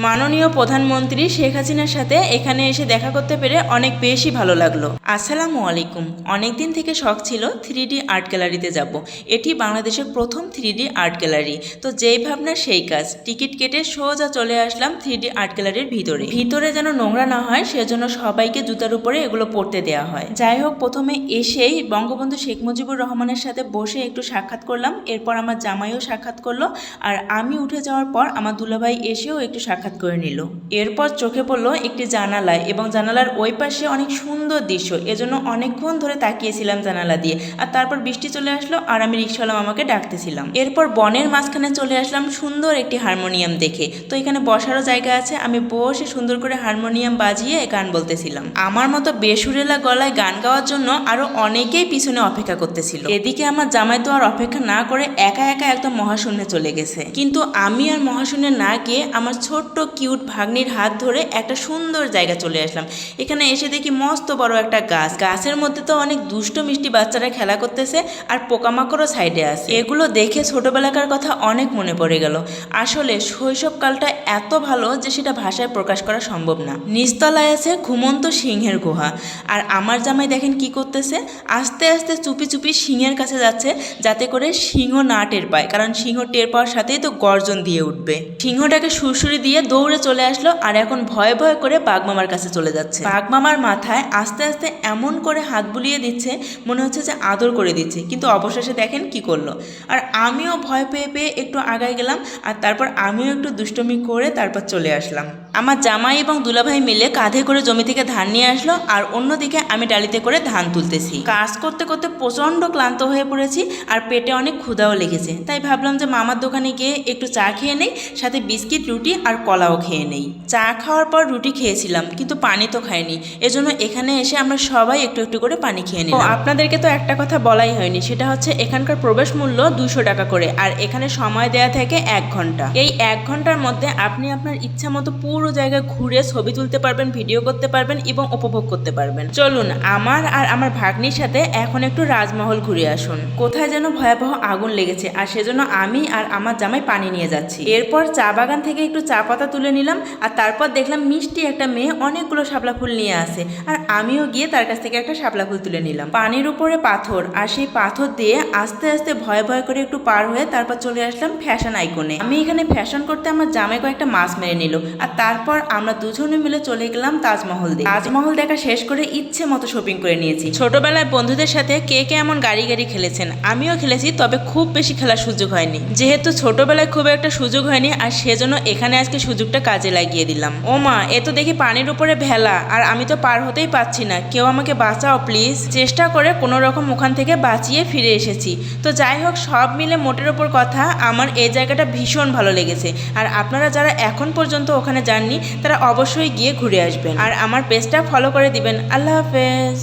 মাননীয় প্রধানমন্ত্রী শেখ হাসিনার সাথে এখানে এসে দেখা করতে পেরে অনেক বেশি ভালো লাগলো। আসসালামু আলাইকুম। অনেক দিন থেকে শখ ছিল 3D আর্ট গ্যালারিতে যাব। এটি বাংলাদেশের প্রথম 3D আর্ট গ্যালারি। তো যেই ভাবনা সেই কাজ, টিকিট কেটে সোজা চলে আসলাম 3D আর্ট গ্যালারির ভিতরে যেন নোংরা না হয় সেজন্য সবাইকে জুতার উপরে এগুলো পড়তে দেওয়া হয়। যাই হোক, প্রথমে এসেই বঙ্গবন্ধু শেখ মুজিবুর রহমানের সাথে বসে একটু সাক্ষাৎ করলাম। এরপর আমার জামাইও সাক্ষাৎ করলো, আর আমি উঠে যাওয়ার পর আমার দুলাভাই এসেও একটু সাক্ষাৎ করে নিল। এরপর চোখে পড়লো একটি জানালায়, এবং জানালার ওই পাশে অনেক সুন্দর দৃশ্য, এজন্য অনেকক্ষণ ধরে তাকিয়েছিলাম জানালা দিয়ে। আর তারপর বৃষ্টি চলে আসলো, আর আমি রিক্সাওয়ালা মামাকে ডাকতেছিলাম। এরপর বনের মাঝখানে চলে আসলাম সুন্দর একটি হারমোনিয়াম দেখে। তো এখানে বসারও জায়গা আছে, আমি বসে সুন্দর করে হারমোনিয়াম বাজিয়ে গান বলতেছিলাম। আমার মতো বেসুরেলা গলায় গান গাওয়ার জন্য আরো অনেকেই পিছনে অপেক্ষা করতেছিল। এদিকে আমার জামাই তো আর অপেক্ষা না করে একা একা একদম মহাশূন্যে চলে গেছে। কিন্তু আমি আর মহাশূন্যে না গিয়ে আমার ছোট্ট কিউট ভাগ্নির হাত ধরে একটা সুন্দর জায়গা চলে আসলাম। এখানে এসে দেখি মস্ত বড় একটা গাছ, গাছের মধ্যে তো অনেক দুষ্ট মিষ্টি বাচ্চারা খেলা করতেছে, আর পোকামাকড়ও সাইডে আছে। এগুলো দেখে ছোটবেলাকার কথা অনেক মনে পড়ে গেল। আসলে শৈশবকালটা এত ভালো যে সেটা ভাষায় প্রকাশ করা সম্ভব না। নিচতলায় আছে ঘুমন্ত সিংহের গুহা, আর আমার জামাই দেখেন কি করতেছে, আস্তে আস্তে চুপি চুপি সিংহের কাছে যাচ্ছে, যাতে করে সিংহ না টের পায়, কারণ সিংহ টের পাওয়ার সাথেই তো গর্জন দিয়ে উঠবে। সিংহটাকে সুরসুরি দিয়ে দৌড়ে চলে আসলো, আর এখন ভয়ে ভয়ে করে বাঘমামার কাছে চলে যাচ্ছে। বাঘমামার মাথায় আস্তে আস্তে এমন করে হাত বুলিয়ে দিচ্ছে, মনে হচ্ছে যে আদর করে দিচ্ছে, কিন্তু অবশেষে দেখেন কি করলো। আর আমিও ভয় পেয়ে পেয়ে একটু আগায় গেলাম, আর তারপর আমিও একটু দুষ্টমি করে তারপর চলে আসলাম। আমার জামাই এবং দুলাভাই মিলে কাঁধে করে জমি থেকে ধান নিয়ে আসলো, আর অন্যদিকে আমি ডালিতে করে ধান তুলতেছি। কাজ করতে করতে প্রচণ্ড ক্লান্ত হয়ে পড়েছি, আর পেটে অনেক ক্ষুধাও লেগেছে। তাই ভাবলাম যে মামার দোকানে গিয়ে একটু চা খেয়ে নেই, সাথে বিস্কিট, রুটি আর কলাও খেয়ে নেই। চা খাওয়ার পর রুটি খেয়েছিলাম, কিন্তু পানি তো খাইনি। এজন্য এখানে এসে আমরা সবাই একটু একটু করে পানি খেয়ে নিলাম। আপনাদেরকে তো একটা কথা বলাই হয়নি, সেটা হচ্ছে এখানকার প্রবেশ মূল্য 200 টাকা করে, আর এখানে সময় দেয়া থাকে 1 ঘন্টা। এই 1 ঘন্টার মধ্যে আপনি আপনার ইচ্ছা মতো পুরো জায়গায় ঘুরে ছবি তুলতে পারবেন, ভিডিও করতে পারবেন এবং উপভোগ করতে পারবেন। চলুন আমার আর আমার ভাগ্নির সাথে এখন একটু রাজমহল ঘুরে আসুন। কোথায় যেন ভয়াবহ আগুন লেগেছে, আর সেজন্য আমি আর আমার জামাই পানি নিয়ে যাচ্ছি। এরপর চা বাগান থেকে একটু চা পাতা তুলে নিলাম, আর তারপর দেখলাম মিষ্টি একটা মেয়ে অনেকগুলো শাপলা ফুল নিয়ে আসে, আর আমিও গিয়ে তার কাছ থেকে একটা শাপলা ফুল তুলে নিলাম। পানির উপরে পাথর, আর সেই পাথর দিয়ে আস্তে আস্তে ভয় ভয় করে একটু পার হয়ে তারপর চলে আসলাম ফ্যাশন আইকনে। আমি এখানে ফ্যাশন করতে আমার জামাই কয়েকটা মাছ মেরে নিল, আর তারপর আমরা দুজনে মিলে চলে গেলাম তাজমহল দেখতে। তাজমহল দেখা শেষ করে ইচ্ছে মতো শপিং করে নিয়েছি। ছোটবেলায় বন্ধুদের সাথে কে কে এমন গাড়ি গাড়ি খেলেছেন? আমিও খেলেছি, তবে খুব বেশি খেলার সুযোগ হয়নি, যেহেতু ছোটবেলায় খুব একটা সুযোগ হয়নি, আর সেজন্য এখানে আজকে সুযোগটা কাজে লাগিয়ে দিলাম। ও মা, এ তো দেখি পানির উপরে ভেলা, আর আমি তো পার হতেই পারছি না। কেউ আমাকে বাঁচাও প্লিজ। চেষ্টা করে কোনো রকম ওখান থেকে বাঁচিয়ে ফিরে এসেছি। তো যাই হোক, সব মিলে মোটের ওপর কথা আমার এই জায়গাটা ভীষণ ভালো লেগেছে। আর আপনারা যারা এখন পর্যন্ত ওখানে যাননি তারা অবশ্যই গিয়ে ঘুরে আসবেন, আর আমার পেজটা ফলো করে দিবেন। আল্লাহ হাফেজ।